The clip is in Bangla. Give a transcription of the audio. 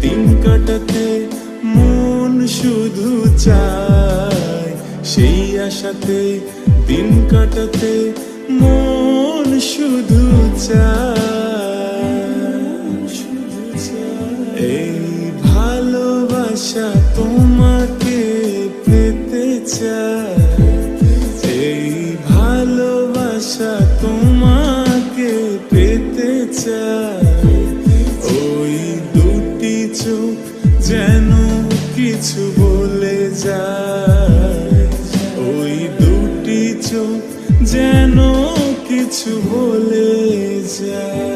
দিন কাটাতে মন শুধু চায়, সেই আশাতে দিন কাটাতে মন শুধু চায়। এই ভালোবাসা তোমাকে পেতে চায়, এই ভালোবাসা তোমাকে পেতে চায়। ওই দুটি চোখ যেন কিছু বলে যায়, ওই দুটি চোখ যেন কিছু বলে যায়।